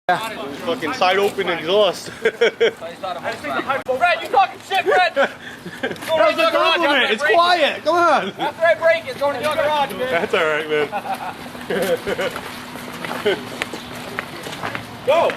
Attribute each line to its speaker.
Speaker 1: Fucking side open exhaust.
Speaker 2: Brad, you talking shit, Brad?
Speaker 1: That's a compliment. It's quiet. Come on.
Speaker 2: After I break it, going to the garage, man.
Speaker 1: That's all right, man.
Speaker 2: Go.